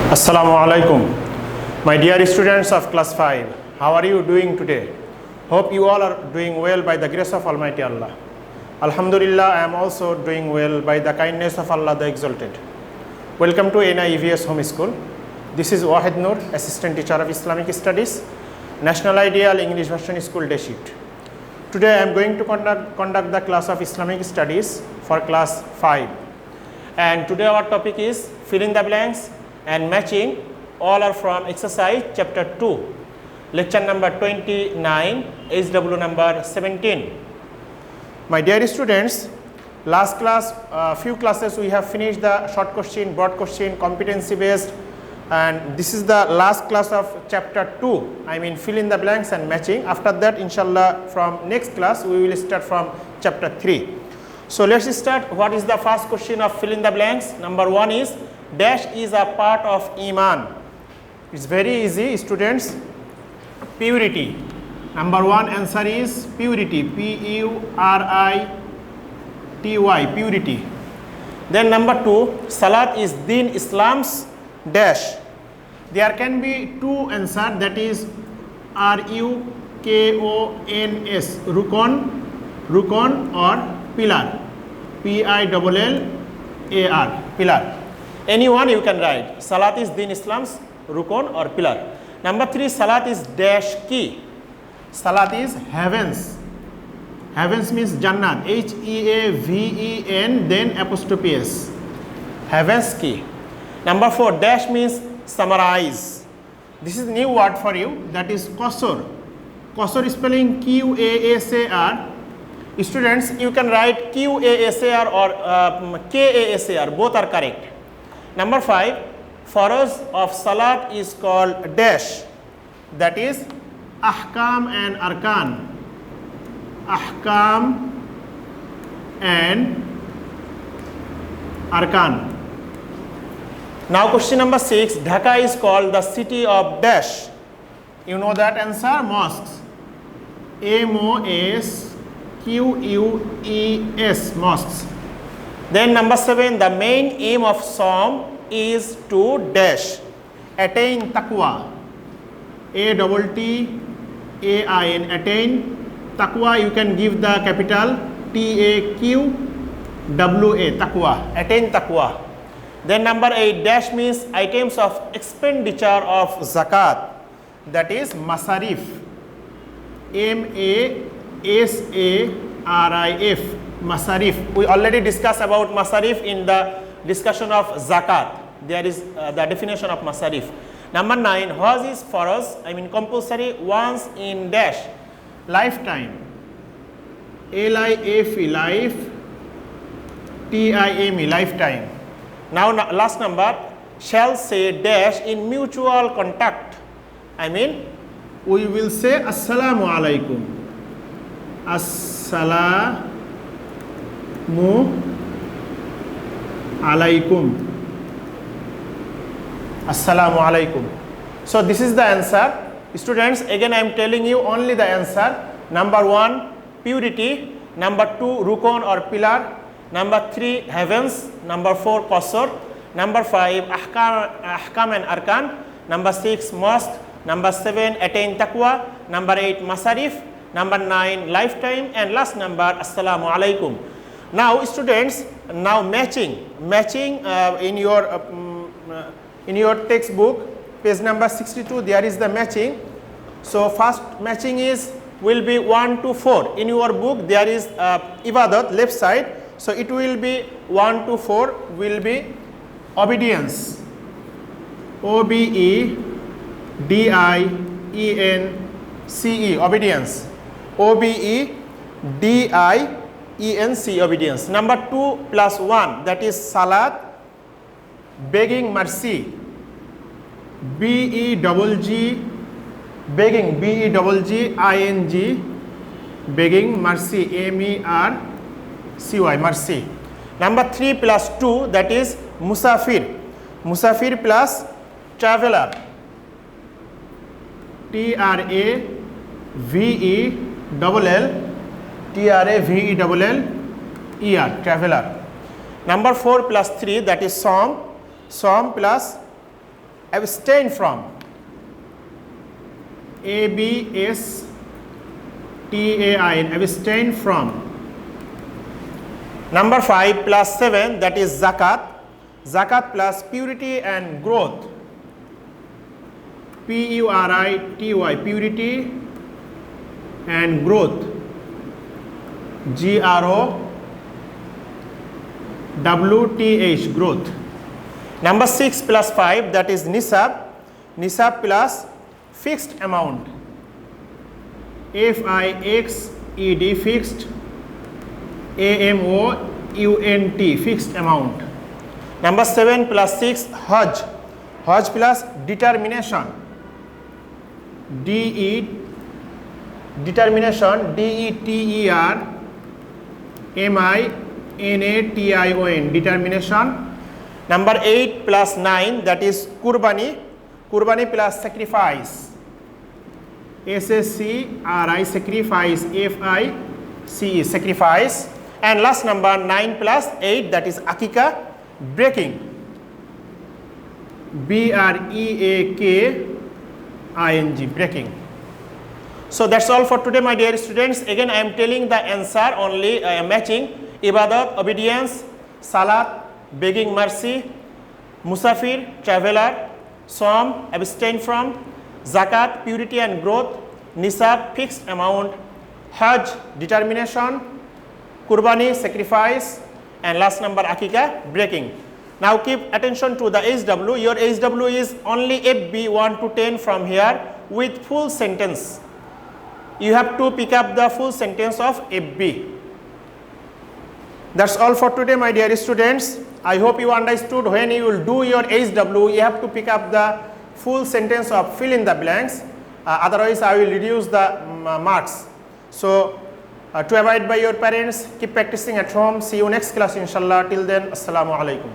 Assalamu alaikum. My dear students of class 5, how are you doing today? Hope you all are doing well by the grace of Almighty Allah. Alhamdulillah, I am also doing well by the kindness of Allah the Exalted. Welcome to NIEVS Home School. This is Wahid Noor, Assistant Teacher of Islamic Studies, National Ideal English Version School Day Sheet. Today I am going to conduct the class of Islamic Studies for class 5. And today our topic is fill in the blanks and matching. All are from exercise chapter 2, lecture number 29, HW number 17. My dear students, last class, few classes we have finished the short question, broad question, competency based, and this is the last class of chapter 2, I mean fill in the blanks and matching. After that, inshallah, from next class we will start from chapter 3. So let's start. What is the first question of fill in the blanks? Number 1 is dash is a part of Iman. It's very easy, students. Purity. Number 1 answer is purity. P-U-R-I-T-Y, purity. Then number 2, Salat is Deen Islam's dash. There can be two answers, that is R-U-K-O-N-S, Rukon or pillar. P-I-L-L-A-R, pillar. Anyone you can write. Salat is Deen Islam's Rukon or pillar. Number 3, Salat is dash key. Salat is heavens. Heavens means Jannat. H-E-A-V-E-N then apostrophe S. Heavens key. Number 4, dash means summarize. This is new word for you, that is Qasr. Qasr spelling Q-A-S-A-R. Students, you can write Q-A-S-A-R or K-A-S-A-R, both are correct. Number 5, Faraz of Salat is called dash, that is Ahkam and Arkan. Ahkam and Arkan. Now question number 6, Dhaka is called the city of dash. You know that answer? Mosques. M-O-S-Q-U-E-S, mosques. Then number 7, the main aim of Psalm is to dash, attain taqwa. A-T-T-A-I-N, attain taqwa. You can give the capital T-A-Q-W-A, taqwa, attain taqwa. Then number 8, dash means items of expenditure of zakat, that is masarif. M-A-S-A-R-I-F, masarif. We already discussed about masarif in the discussion of zakat. There is the definition of masarif. Number 9, Hajj is faraz, I mean compulsory once in dash, lifetime. L-I-F-E, life, T-I-M-E, lifetime. Now last number, shall say dash in mutual contact. I mean we will say Assalamu alaikum. Assalamu alaikum. Assalamu alaikum. So this is the answer. Students, again I am telling you only the answer. Number 1, purity. Number 2, Rukon or pillar. Number 3, heavens. Number 4, Qasr. Number 5, Ahkam and Arkan. Number 6, mosque. Number 7, attain taqwa. Number 8, masarif. Number 9, lifetime. And last number, Assalamu alaikum. Now students, now matching in your textbook, page number 62, there is the matching. So first matching will be 1 to 4. In your book there is ibadat, left side. So it will be 1 to 4 will be obedience. O-B-E-D-I-E-N-C-E, obedience. O-B-E-D-I-E-N-C, obedience. Number 2 plus 1, that is salat, begging mercy. B-E-G-G, begging, B-E-G-G-I-N-G, begging mercy, M-E-R-C-Y, mercy. Number 3 plus 2, that is musafir. Musafir plus traveler. T-R-A-V-E-L-L, T-R-A-V-E-L-L-E-R, traveler. Number 4 plus 3, that is Psalm. Psalm plus abstain from. ABSTAIN, abstain from. Number 5 plus 7, that is zakat. Zakat plus purity and growth. PURITY, purity and growth. GROWTH, growth. Number 6 plus 5, that is nisab. Nisab plus fixed amount. FIXED, fixed. AMOUNT, fixed amount. Number 7 plus 6, Hajj. Hajj plus determination. Determination, DETERMINATION, determination. Number 8 plus 9, that is Kurbani. Kurbani plus sacrifice. SSCRI, sacrifice. FICE, sacrifice. And last number 9 plus 8, that is Akika, breaking. BREAKING, breaking. So that's all for today, my dear students. Again, I am telling the answer only. I am matching ibadat, obedience; salat, begging mercy; musafir, traveler; som, abstain from; zakat, purity and growth; nisab, fixed amount; hajj, determination; kurbani, sacrifice; and last number akika, breaking. Now keep attention to the HW. Your HW is only FB 1 to 10 from here with full sentence. You have to pick up the full sentence of FB. That's all for today, my dear students. I hope you understood. When you will do your HW, you have to pick up the full sentence of fill in the blanks. Otherwise, I will reduce the marks. So, to abide by your parents, keep practicing at home. See you next class, inshallah. Till then, assalamu alaikum.